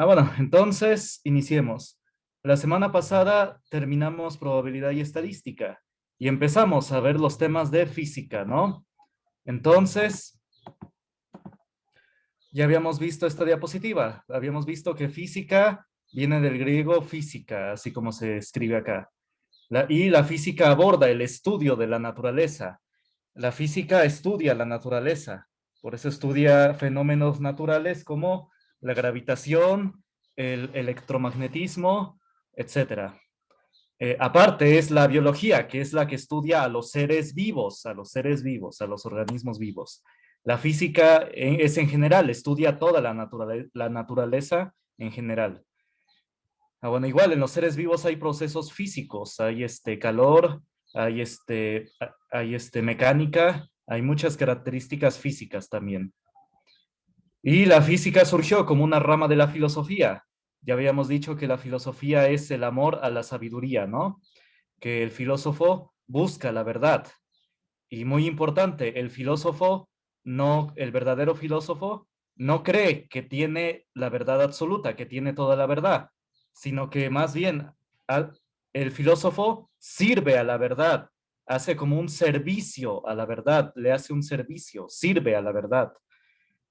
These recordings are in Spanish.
Bueno, entonces iniciemos. La semana pasada terminamos probabilidad y estadística y empezamos a ver los temas de física, ¿no? Entonces, ya habíamos visto esta diapositiva. Habíamos visto que física viene del griego física, así como se escribe acá. Y la física aborda el estudio de la naturaleza. La física estudia la naturaleza, por eso estudia fenómenos naturales como la gravitación, el electromagnetismo, etcétera. Aparte es la biología, que es la que estudia a los seres vivos, a los seres vivos, a los organismos vivos. La física es en general, estudia toda la naturaleza en general. Bueno, igual en los seres vivos hay procesos físicos, hay calor, hay mecánica, hay muchas características físicas también. Y la física surgió como una rama de la filosofía. Ya habíamos dicho que la filosofía es el amor a la sabiduría, ¿no? Que el filósofo busca la verdad. Y muy importante, el filósofo, no, el verdadero filósofo, no cree que tiene la verdad absoluta, que tiene toda la verdad, sino que más bien el filósofo sirve a la verdad, hace como un servicio a la verdad, le hace un servicio, sirve a la verdad.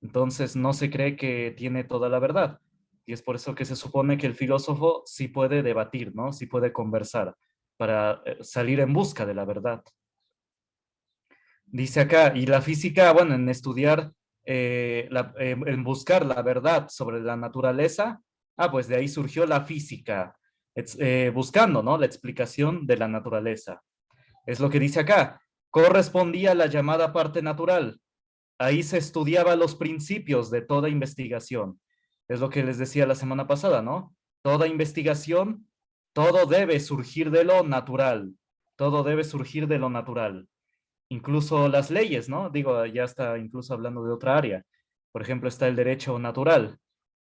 Entonces no se cree que tiene toda la verdad. Y es por eso que se supone que el filósofo sí puede debatir, ¿no? Sí puede conversar para salir en busca de la verdad. Dice acá, y la física, bueno, en estudiar, en buscar la verdad sobre la naturaleza, pues de ahí surgió la física, buscando, ¿no? La explicación de la naturaleza. Es lo que dice acá, correspondía a la llamada parte natural. Ahí se estudiaba los principios de toda investigación. Es lo que les decía la semana pasada, ¿no? Toda investigación, todo debe surgir de lo natural. Todo debe surgir de lo natural, incluso las leyes, ¿no? Digo, ya está incluso hablando de otra área. Por ejemplo, está el derecho natural,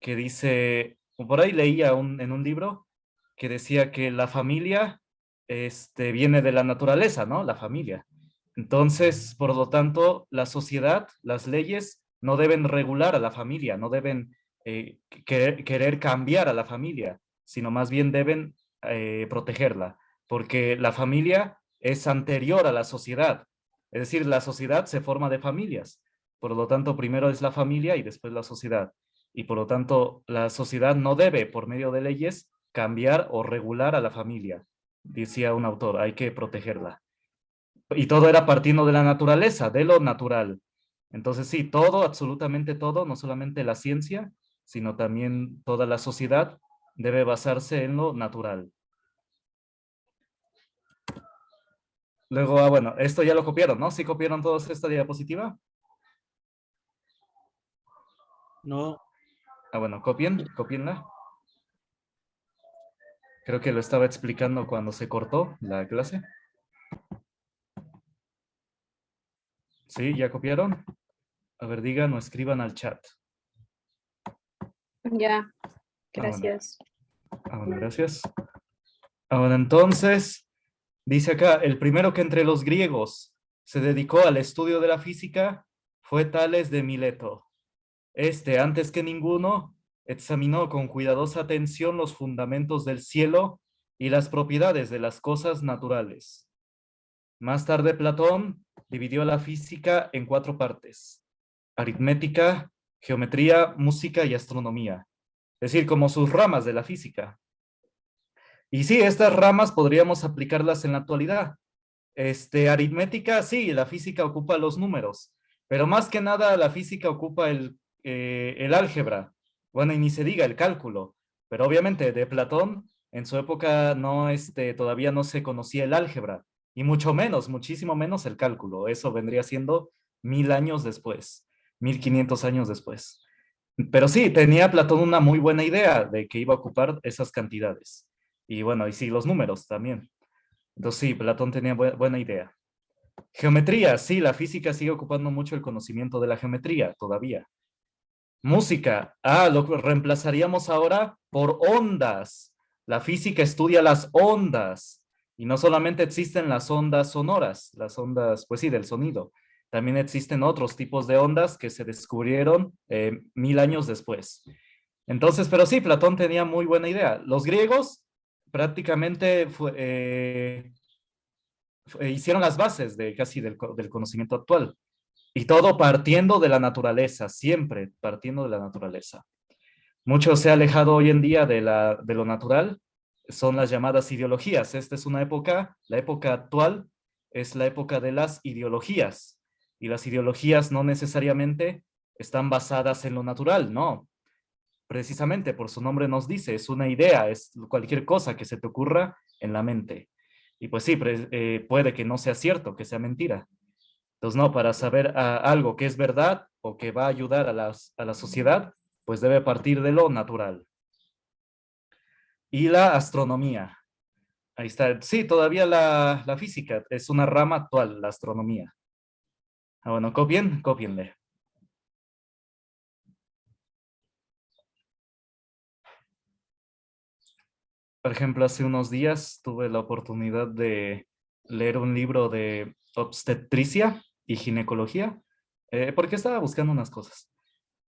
que dice, o por ahí leía en un libro que decía que la familia viene de la naturaleza, ¿no? La familia. Entonces, por lo tanto, la sociedad, las leyes, no deben regular a la familia, no deben querer cambiar a la familia, sino más bien deben protegerla, porque la familia es anterior a la sociedad. Es decir, la sociedad se forma de familias. Por lo tanto, primero es la familia y después la sociedad. Y por lo tanto, la sociedad no debe, por medio de leyes, cambiar o regular a la familia. Decía un autor, hay que protegerla. Y todo era partiendo de la naturaleza, de lo natural. Entonces, sí, todo, absolutamente todo, no solamente la ciencia, sino también toda la sociedad debe basarse en lo natural. Luego, bueno, esto ya lo copiaron, ¿no? ¿Sí copiaron todos esta diapositiva? No, Bueno, copienla. Creo que lo estaba explicando cuando se cortó la clase. ¿Sí? ¿Ya copiaron? A ver, digan o escriban al chat. Ya, Bueno. gracias. Bueno, gracias. Bueno, entonces, dice acá, el primero que entre los griegos se dedicó al estudio de la física fue Tales de Mileto. Antes que ninguno, examinó con cuidadosa atención los fundamentos del cielo y las propiedades de las cosas naturales. Más tarde, Platón dividió la física en 4 partes: aritmética, geometría, música y astronomía. Es decir, como sus ramas de la física. Y sí, estas ramas podríamos aplicarlas en la actualidad. Aritmética, sí, la física ocupa los números, pero más que nada la física ocupa el álgebra. Bueno, y ni se diga el cálculo, pero obviamente de Platón, en su época no, todavía no se conocía el álgebra, y mucho menos, muchísimo menos el cálculo. Eso vendría siendo 1000 años después, 1500 años después. Pero sí, tenía Platón una muy buena idea de que iba a ocupar esas cantidades. Y bueno, y sí, los números también. Entonces sí, Platón tenía buena idea. Geometría, sí, la física sigue ocupando mucho el conocimiento de la geometría todavía. Música, lo reemplazaríamos ahora por ondas. La física estudia las ondas. Y no solamente existen las ondas sonoras, las ondas, pues sí, del sonido. También existen otros tipos de ondas que se descubrieron 1000 años después. Entonces, pero sí, Platón tenía muy buena idea. Los griegos prácticamente hicieron las bases de casi del conocimiento actual. Y todo partiendo de la naturaleza, siempre partiendo de la naturaleza. Mucho se ha alejado hoy en día de lo natural, son las llamadas ideologías. Esta es una época, la época actual es la época de las ideologías. Y las ideologías no necesariamente están basadas en lo natural, no. Precisamente por su nombre nos dice, es una idea, es cualquier cosa que se te ocurra en la mente. Y pues sí, puede que no sea cierto, que sea mentira. Entonces, no, para saber algo que es verdad o que va a ayudar a la sociedad, pues debe partir de lo natural. Y la astronomía. Ahí está. Sí, todavía la física es una rama actual, la astronomía. Ah, bueno, cópienle. Por ejemplo, hace unos días tuve la oportunidad de leer un libro de obstetricia y ginecología, porque estaba buscando unas cosas.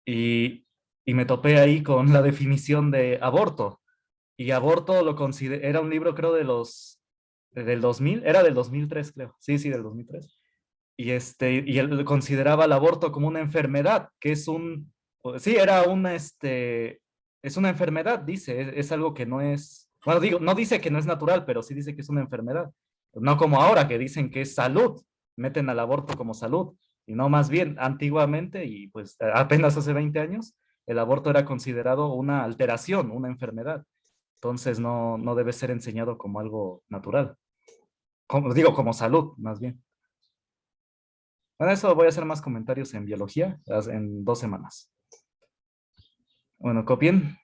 Y, y me topé ahí con la definición de aborto. Y aborto lo considera, era un libro creo del 2000, era del 2003 creo, sí, sí, del 2003. Y él consideraba el aborto como una enfermedad, que es sí, es una enfermedad, dice, es algo que no es, bueno, digo, no dice que no es natural, pero sí dice que es una enfermedad. No como ahora que dicen que es salud, meten al aborto como salud, y no más bien antiguamente, y pues apenas hace 20 años, el aborto era considerado una alteración, una enfermedad. Entonces no debe ser enseñado como algo natural. Como, digo, como salud, más bien. Bueno, eso voy a hacer más comentarios en biología en 2 semanas. Bueno, copien.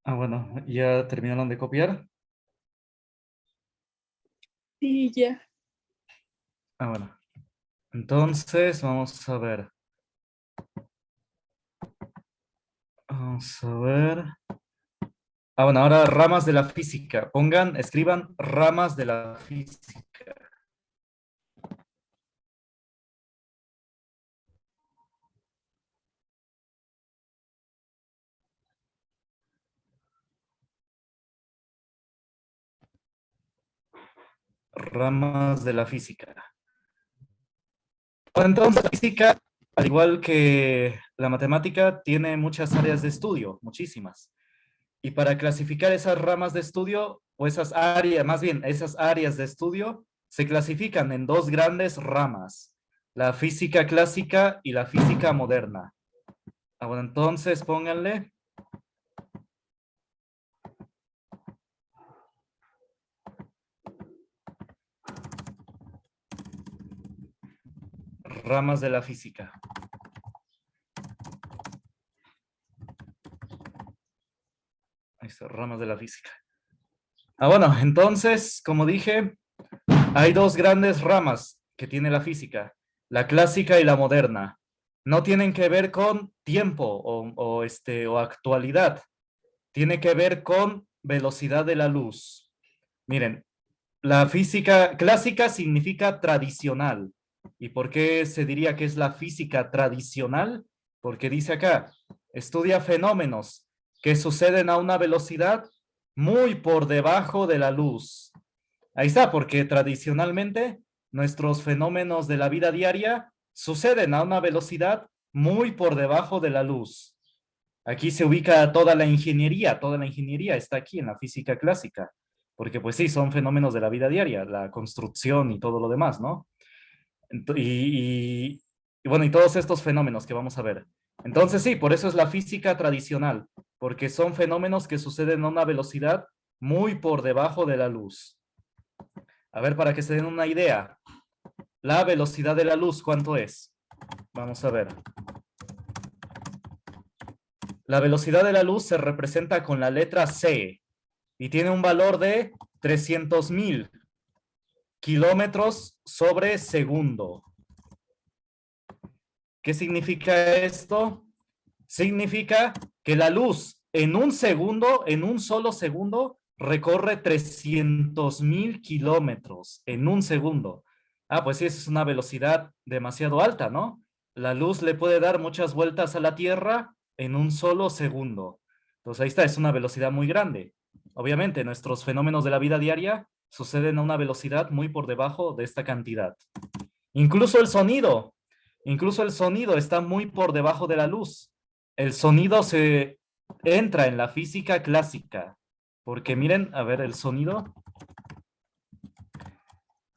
Ah, bueno, ya terminaron de copiar. Sí, ya. Ah, bueno. Entonces, vamos a ver. Vamos a ver. Ah, bueno, ahora ramas de la física. Escriban ramas de la física. Ramas de la física. Bueno, entonces, la física, al igual que la matemática, tiene muchas áreas de estudio, muchísimas. Y para clasificar esas ramas de estudio, o esas áreas, más bien, esas áreas de estudio, se clasifican en dos grandes ramas, la física clásica y la física moderna. Ah, bueno, entonces pónganle ramas de la física. Ahí está, ramas de la física. Ah, bueno, entonces, como dije, hay dos grandes ramas que tiene la física, la clásica y la moderna. No tienen que ver con tiempo o actualidad. Tiene que ver con velocidad de la luz. Miren, la física clásica significa tradicional. ¿Y por qué se diría que es la física tradicional? Porque dice acá, estudia fenómenos que suceden a una velocidad muy por debajo de la luz. Ahí está, porque tradicionalmente nuestros fenómenos de la vida diaria suceden a una velocidad muy por debajo de la luz. Aquí se ubica toda la ingeniería está aquí en la física clásica, porque pues sí, son fenómenos de la vida diaria, la construcción y todo lo demás, ¿no? Y bueno, y todos estos fenómenos que vamos a ver. Entonces sí, por eso es la física tradicional, porque son fenómenos que suceden a una velocidad muy por debajo de la luz. A ver, para que se den una idea, la velocidad de la luz, ¿cuánto es? Vamos a ver. La velocidad de la luz se representa con la letra C y tiene un valor de 300.000 kilómetros sobre segundo. ¿Qué significa esto? Significa que la luz en un segundo, en un solo segundo, recorre 300.000 kilómetros en un segundo. Ah, pues sí, esa es una velocidad demasiado alta, ¿no? La luz le puede dar muchas vueltas a la Tierra en un solo segundo. Entonces ahí está, es una velocidad muy grande. Obviamente, nuestros fenómenos de la vida diaria suceden a una velocidad muy por debajo de esta cantidad. Incluso el sonido, incluso el sonido está muy por debajo de la luz. El sonido se entra en la física clásica, porque miren, a ver, el sonido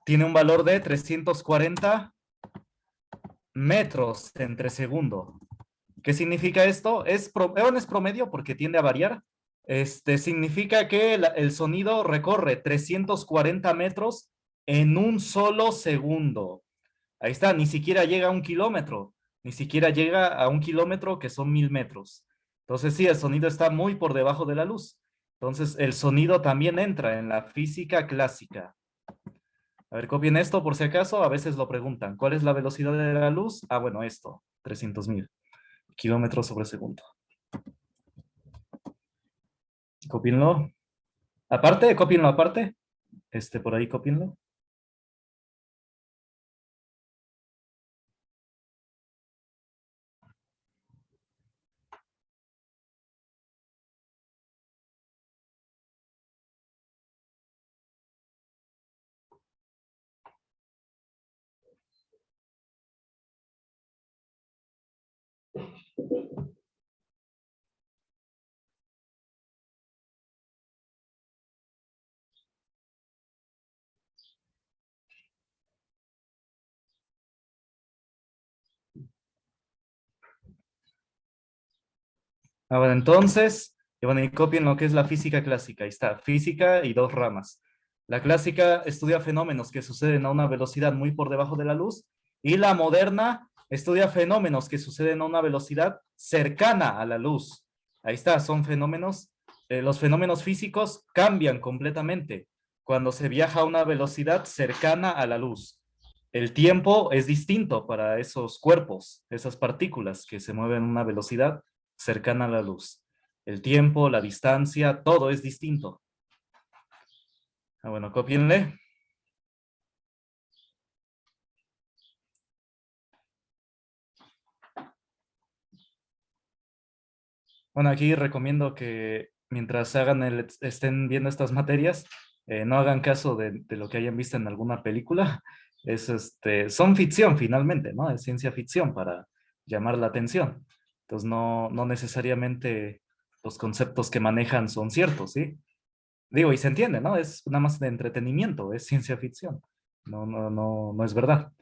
tiene un valor de 340 metros entre segundo. ¿Qué significa esto? Es promedio porque tiende a variar. Significa que el sonido recorre 340 metros en un solo segundo. Ahí está, ni siquiera llega a 1 kilómetro, ni siquiera llega a 1 kilómetro que son 1000 metros. Entonces sí, el sonido está muy por debajo de la luz. Entonces el sonido también entra en la física clásica. A ver, copien esto por si acaso, a veces lo preguntan. ¿Cuál es la velocidad de la luz? Ah, bueno, esto, 300.000 kilómetros sobre segundo. Copienlo. Aparte, copienlo aparte. Por ahí copienlo. Ah, bueno, entonces, y bueno, y copien lo que es la física clásica. Ahí está, física y dos ramas. La clásica estudia fenómenos que suceden a una velocidad muy por debajo de la luz y la moderna estudia fenómenos que suceden a una velocidad cercana a la luz. Ahí está, son fenómenos, los fenómenos físicos cambian completamente cuando se viaja a una velocidad cercana a la luz. El tiempo es distinto para esos cuerpos, esas partículas que se mueven a una velocidad cercana a la luz. El tiempo, la distancia, todo es distinto. Ah, bueno, cópienle. Bueno, aquí recomiendo que mientras estén viendo estas materias, no hagan caso de lo que hayan visto en alguna película. Son ficción finalmente, ¿no? Es ciencia ficción para llamar la atención. Entonces, no necesariamente los conceptos que manejan son ciertos, ¿sí? Digo, y se entiende, ¿no? Es nada más de entretenimiento, es ciencia ficción. No es verdad.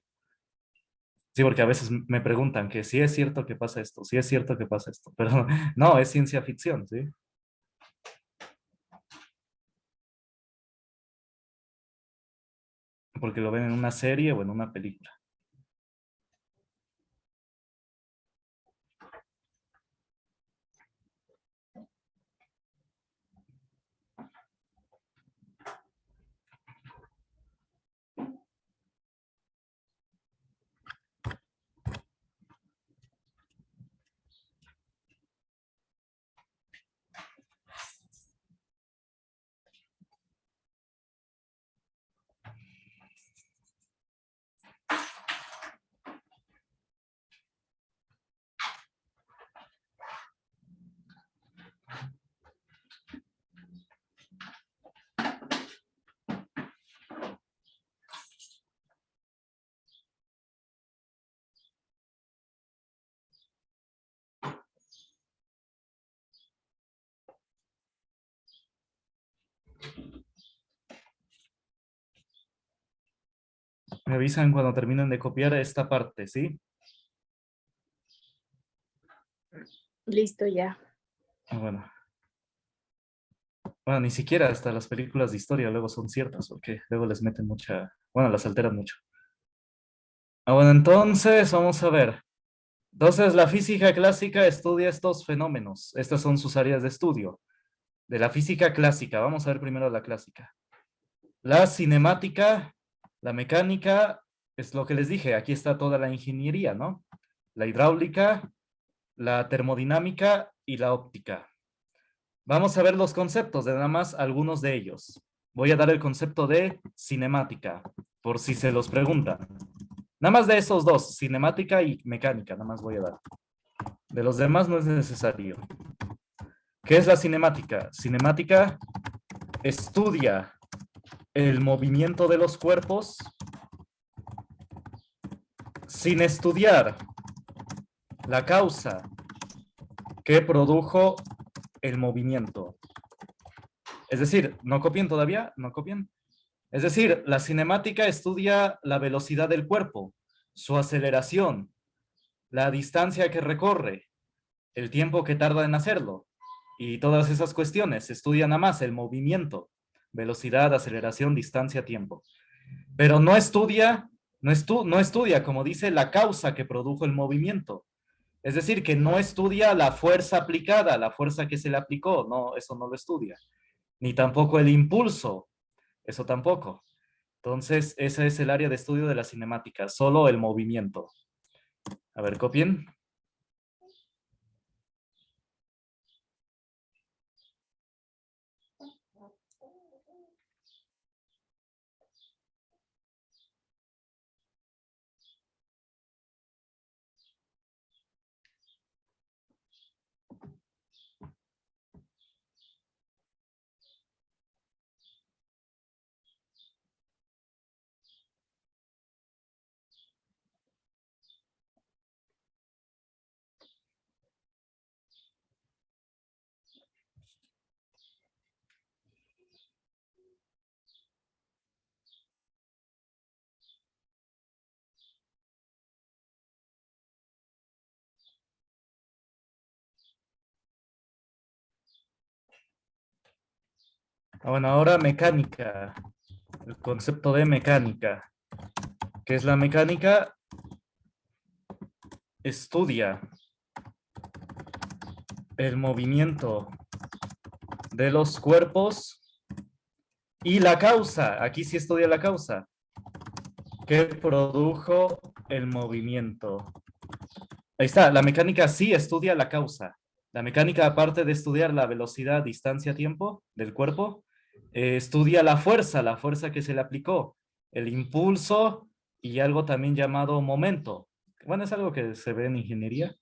Sí, porque a veces me preguntan que si es cierto que pasa esto, si es cierto que pasa esto, pero no, es ciencia ficción, ¿sí? Porque lo ven en una serie o en una película. Me avisan cuando terminen de copiar esta parte, ¿sí? Listo ya. Bueno. Bueno, ni siquiera hasta las películas de historia luego son ciertas, porque luego les meten mucha, bueno, las alteran mucho. Bueno, entonces vamos a ver. Entonces, la física clásica estudia estos fenómenos. Estas son sus áreas de estudio. De la física clásica, vamos a ver primero la clásica. La cinemática, la mecánica, es lo que les dije, aquí está toda la ingeniería, ¿no? La hidráulica, la termodinámica y la óptica. Vamos a ver los conceptos de nada más algunos de ellos. Voy a dar el concepto de cinemática, por si se los preguntan. Nada más de esos dos, cinemática y mecánica, nada más voy a dar. De los demás no es necesario. ¿Qué es la cinemática? Cinemática estudia el movimiento de los cuerpos sin estudiar la causa que produjo el movimiento. Es decir, ¿no copien todavía? ¿No copien? Es decir, la cinemática estudia la velocidad del cuerpo, su aceleración, la distancia que recorre, el tiempo que tarda en hacerlo, y todas esas cuestiones. Estudia nada más el movimiento, velocidad, aceleración, distancia, tiempo. Pero no estudia, como dice, la causa que produjo el movimiento. Es decir, que no estudia la fuerza aplicada, la fuerza que se le aplicó, no, eso no lo estudia. Ni tampoco el impulso, eso tampoco. Entonces, ese es el área de estudio de la cinemática, solo el movimiento. A ver, copien. Bueno, ahora mecánica, el concepto de mecánica. ¿Qué es la mecánica? Estudia el movimiento de los cuerpos y la causa, aquí sí estudia la causa, que produjo el movimiento. Ahí está, la mecánica sí estudia la causa. La mecánica, aparte de estudiar la velocidad, distancia, tiempo del cuerpo, estudia la fuerza que se le aplicó, el impulso y algo también llamado momento. Bueno, es algo que se ve en ingeniería,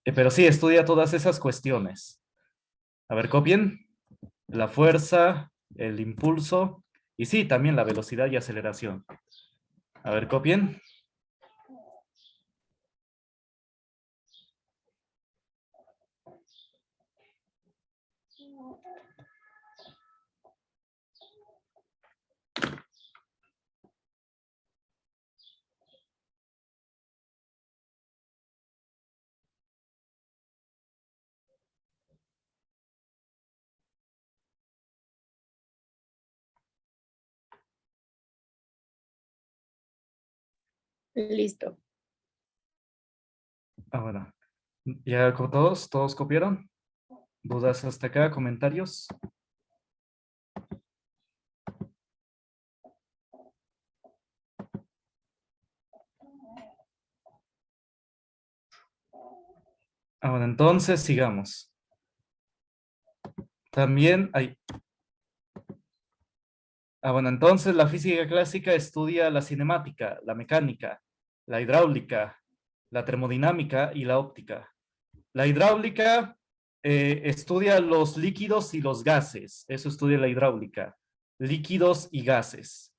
pero sí, estudia todas esas cuestiones. A ver, copien. La fuerza, el impulso y sí, también la velocidad y aceleración. A ver, copien. Listo. Bueno. ¿Ya con todos? ¿Todos copiaron? ¿Dudas hasta acá? ¿Comentarios? Bueno, entonces sigamos. También hay... bueno, entonces la física clásica estudia la cinemática, la mecánica, la hidráulica, la termodinámica y la óptica. La hidráulica estudia los líquidos y los gases. Eso estudia la hidráulica. Líquidos y gases.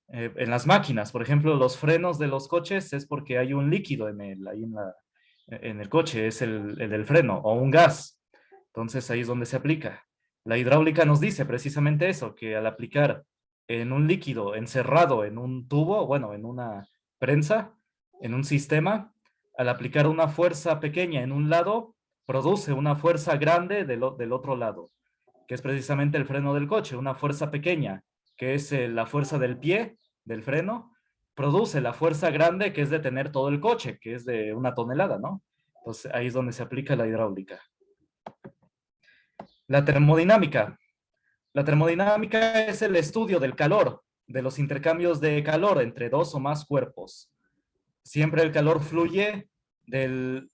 En las máquinas, por ejemplo, los frenos de los coches es porque hay un líquido en el coche, es el del freno, o un gas. Entonces ahí es donde se aplica. La hidráulica nos dice precisamente eso, que al aplicar en un líquido encerrado en un tubo, bueno, en una prensa, en un sistema, al aplicar una fuerza pequeña en un lado, produce una fuerza grande del otro lado, que es precisamente el freno del coche. Una fuerza pequeña, que es la fuerza del pie, del freno, produce la fuerza grande, que es de tener todo el coche, que es de 1 tonelada, ¿no? Entonces ahí es donde se aplica la hidráulica. La termodinámica. La termodinámica es el estudio del calor, de los intercambios de calor entre dos o más cuerpos. Siempre el calor fluye del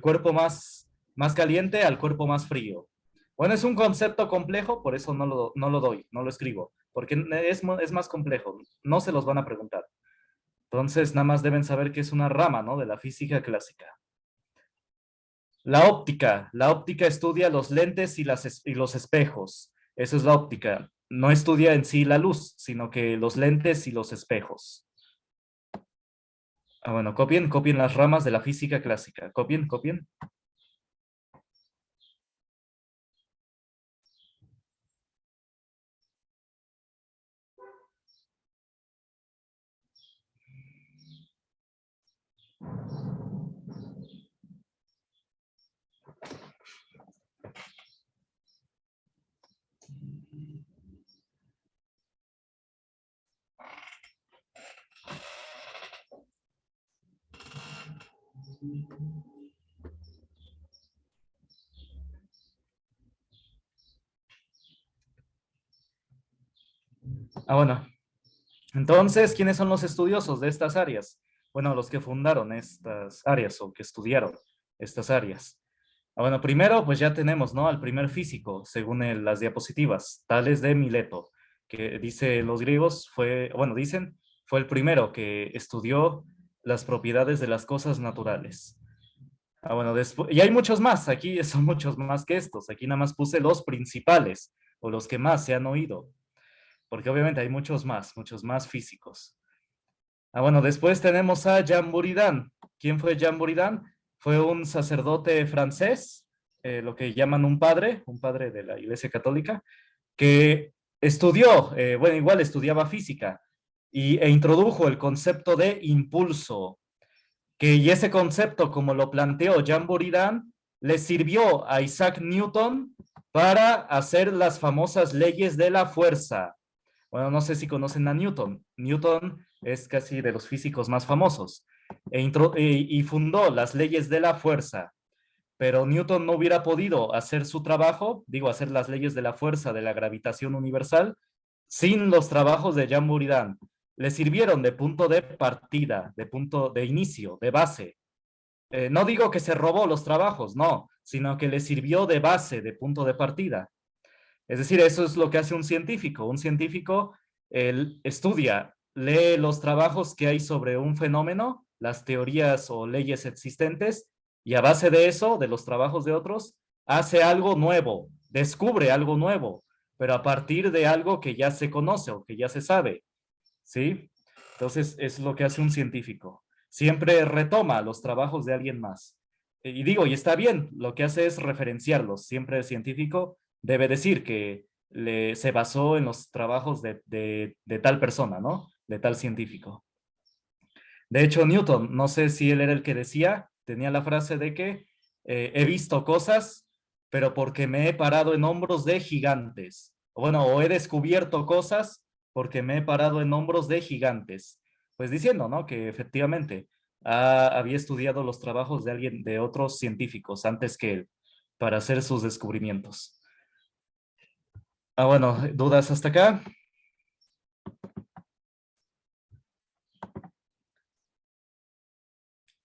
cuerpo más caliente al cuerpo más frío. Bueno, es un concepto complejo, por eso no lo doy, no lo escribo, porque es más complejo, no se los van a preguntar. Entonces, nada más deben saber que es una rama, ¿no?, de la física clásica. La óptica estudia los lentes y los espejos. Eso es la óptica. No estudia en sí la luz, sino que los lentes y los espejos. Bueno, copien las ramas de la física clásica. Copien. Bueno. Entonces, ¿quiénes son los estudiosos de estas áreas? Bueno, los que fundaron estas áreas o que estudiaron estas áreas. Bueno, primero, pues ya tenemos, ¿no?, al primer físico, según las diapositivas, Tales de Mileto, que dice los griegos dicen, fue el primero que estudió las propiedades de las cosas naturales. Bueno, después, y hay muchos más, aquí son muchos más que estos, aquí nada más puse los principales o los que más se han oído, porque obviamente hay muchos más físicos. Bueno, después tenemos a Jean Buridan. ¿Quién fue Jean Buridan? Fue un sacerdote francés, lo que llaman un padre de la Iglesia Católica, que estudió, igual estudiaba física, e introdujo el concepto de impulso, y ese concepto, como lo planteó Jean Buridan, le sirvió a Isaac Newton para hacer las famosas leyes de la fuerza. Bueno, no sé si conocen a Newton. Newton es casi de los físicos más famosos y fundó las leyes de la fuerza. Pero Newton no hubiera podido hacer su trabajo, hacer las leyes de la fuerza, de la gravitación universal, sin los trabajos de Jean Buridan. Le sirvieron de punto de partida, de punto de inicio, de base. No digo que se robó los trabajos, no, sino que le sirvió de base, de punto de partida. Es decir, eso es lo que hace un científico. Un científico estudia, lee los trabajos que hay sobre un fenómeno, las teorías o leyes existentes, y a base de eso, de los trabajos de otros, hace algo nuevo, descubre algo nuevo, pero a partir de algo que ya se conoce o que ya se sabe, ¿sí? Entonces, es lo que hace un científico. Siempre retoma los trabajos de alguien más. Y está bien, lo que hace es referenciarlos. Siempre el científico debe decir que se basó en los trabajos de tal persona, ¿no? De tal científico. De hecho, Newton, no sé si él era el que decía, tenía la frase de que he visto cosas, pero porque me he parado en hombros de gigantes. O he descubierto cosas porque me he parado en hombros de gigantes. Pues diciendo, ¿no?, que efectivamente había estudiado los trabajos de otros científicos antes que él para hacer sus descubrimientos. Bueno, ¿dudas hasta acá?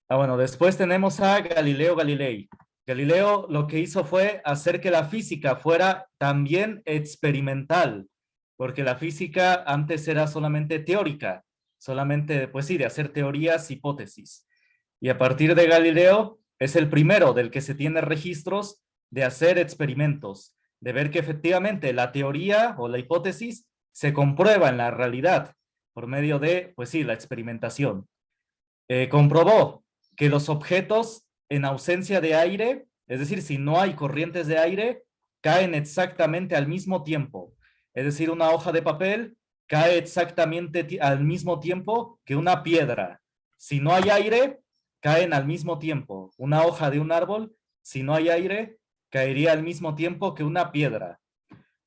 Bueno, después tenemos a Galileo Galilei. Galileo lo que hizo fue hacer que la física fuera también experimental, porque la física antes era solamente teórica, solamente, pues sí, de hacer teorías, hipótesis. Y a partir de Galileo es el primero del que se tiene registros de hacer experimentos, de ver que efectivamente la teoría o la hipótesis se comprueba en la realidad por medio de, pues sí, la experimentación. Comprobó que los objetos en ausencia de aire, es decir, si no hay corrientes de aire, caen exactamente al mismo tiempo. Es decir, una hoja de papel cae exactamente al mismo tiempo que una piedra. Si no hay aire, caen al mismo tiempo. Una hoja de un árbol, si no hay aire, caería al mismo tiempo que una piedra.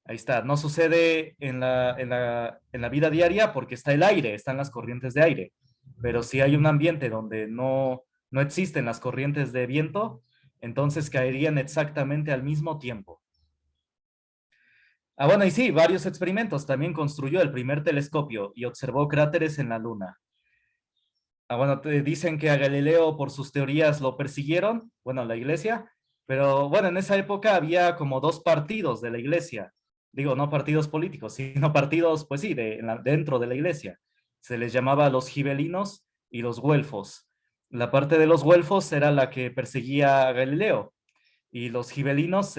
Ahí está, no sucede en la vida diaria porque está el aire, están las corrientes de aire. Pero si hay un ambiente donde no existen las corrientes de viento, entonces caerían exactamente al mismo tiempo. Ah, bueno, y sí, varios experimentos. También construyó el primer telescopio y observó cráteres en la Luna. Ah, bueno, te dicen que a Galileo por sus teorías lo persiguieron, bueno, la iglesia, pero bueno, en esa época había como dos partidos de la iglesia. Digo, no partidos políticos, sino partidos, pues sí, dentro de la iglesia. Se les llamaba los gibelinos y los güelfos. La parte de los güelfos era la que perseguía a Galileo y los gibelinos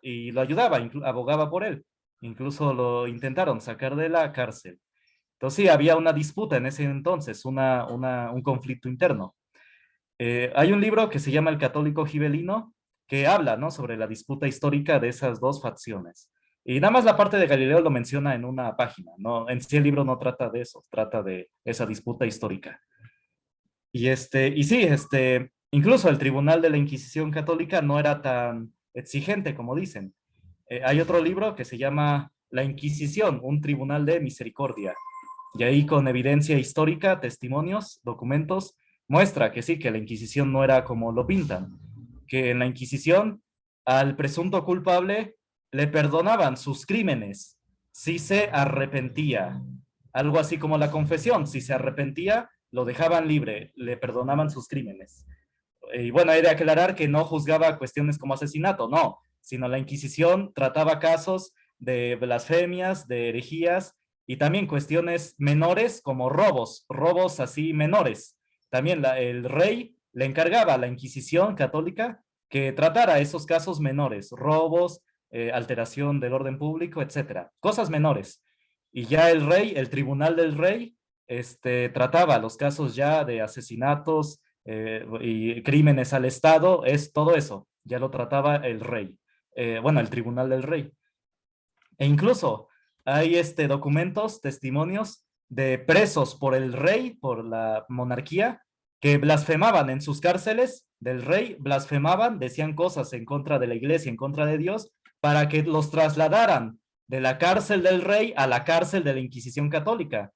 y lo ayudaba, abogaba por él. Incluso lo intentaron sacar de la cárcel. Entonces sí, había una disputa en ese entonces, un conflicto interno. Hay un libro que se llama El Católico Gibelino que habla, ¿no?, sobre la disputa histórica de esas dos facciones. Y nada más la parte de Galileo lo menciona en una página, ¿no? En sí el libro no trata de eso, trata de esa disputa histórica. Y sí, incluso el Tribunal de la Inquisición Católica no era tan exigente como dicen. Hay otro libro que se llama La Inquisición, un tribunal de misericordia. Y ahí con evidencia histórica, testimonios, documentos, muestra que sí, que la Inquisición no era como lo pintan, que en la Inquisición al presunto culpable le perdonaban sus crímenes si se arrepentía. Algo así como la confesión, si se arrepentía, lo dejaban libre, le perdonaban sus crímenes. Y bueno, hay de aclarar que no juzgaba cuestiones como asesinato, no, sino la Inquisición trataba casos de blasfemias, de herejías y también cuestiones menores como robos así menores. También el rey le encargaba a la Inquisición católica que tratara esos casos menores, robos, alteración del orden público, etcétera, cosas menores. Y ya el rey, el tribunal del rey, trataba los casos ya de asesinatos, y crímenes al Estado, es todo eso, ya lo trataba el rey, bueno, el tribunal del rey. E incluso hay documentos, testimonios de presos por el rey, por la monarquía, que blasfemaban en sus cárceles del rey, blasfemaban, decían cosas en contra de la iglesia, en contra de Dios, para que los trasladaran de la cárcel del rey a la cárcel de la Inquisición Católica,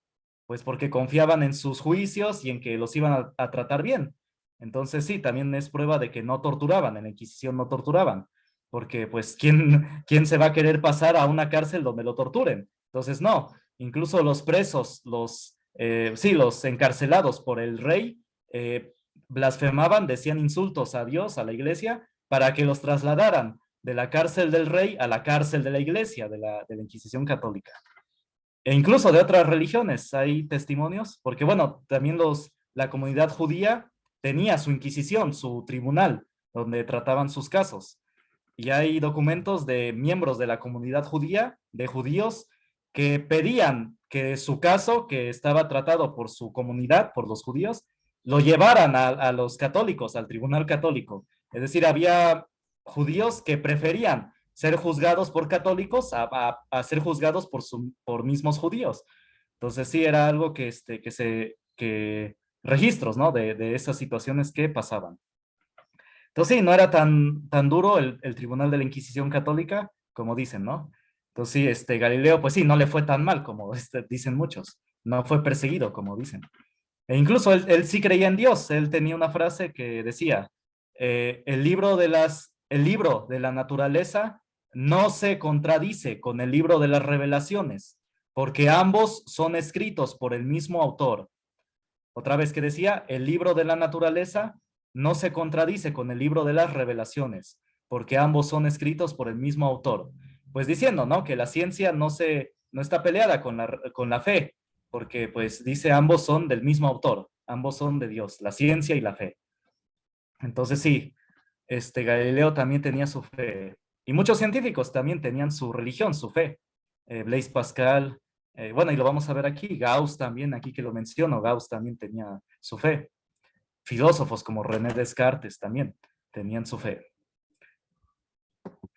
pues porque confiaban en sus juicios y en que los iban a tratar bien. Entonces sí, también es prueba de que no torturaban, en la Inquisición no torturaban, porque pues ¿quién se va a querer pasar a una cárcel donde lo torturen? Entonces no, incluso los presos, sí, los encarcelados por el rey, blasfemaban, decían insultos a Dios, a la iglesia, para que los trasladaran de la cárcel del rey a la cárcel de la iglesia, de la Inquisición Católica. E incluso de otras religiones hay testimonios, porque bueno, también la comunidad judía tenía su inquisición, su tribunal, donde trataban sus casos. Y hay documentos de miembros de la comunidad judía, de judíos, que pedían que su caso, que estaba tratado por su comunidad, por los judíos, lo llevaran a los católicos, al tribunal católico. Es decir, había judíos que preferían ser juzgados por católicos a ser juzgados por mismos judíos. Entonces sí, era algo que registros, ¿no? De esas situaciones que pasaban. Entonces sí, no era tan duro el tribunal de la Inquisición Católica como dicen, ¿no? Entonces sí, Galileo, pues sí, no le fue tan mal como dicen muchos. No fue perseguido, como dicen. E incluso él sí creía en Dios. Él tenía una frase que decía, el libro de la naturaleza no se contradice con el libro de las revelaciones, porque ambos son escritos por el mismo autor. Otra vez que decía, el libro de la naturaleza no se contradice con el libro de las revelaciones, porque ambos son escritos por el mismo autor. Pues diciendo, ¿no?, que la ciencia no está peleada con la fe, porque pues dice ambos son del mismo autor, ambos son de Dios, la ciencia y la fe. Entonces sí, Galileo también tenía su fe. Y muchos científicos también tenían su religión, su fe. Blaise Pascal, bueno, y lo vamos a ver aquí, Gauss también, aquí que lo menciono, Gauss también tenía su fe. Filósofos como René Descartes también tenían su fe.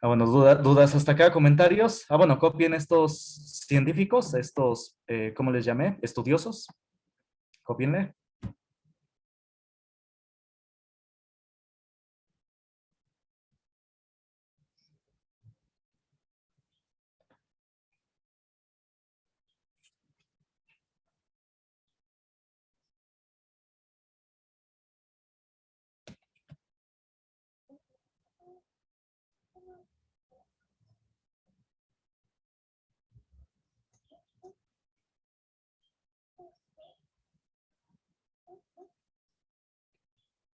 Bueno, dudas hasta acá, comentarios. Bueno, copien estos científicos, estos, ¿cómo les llamé? Estudiosos. Cópienle.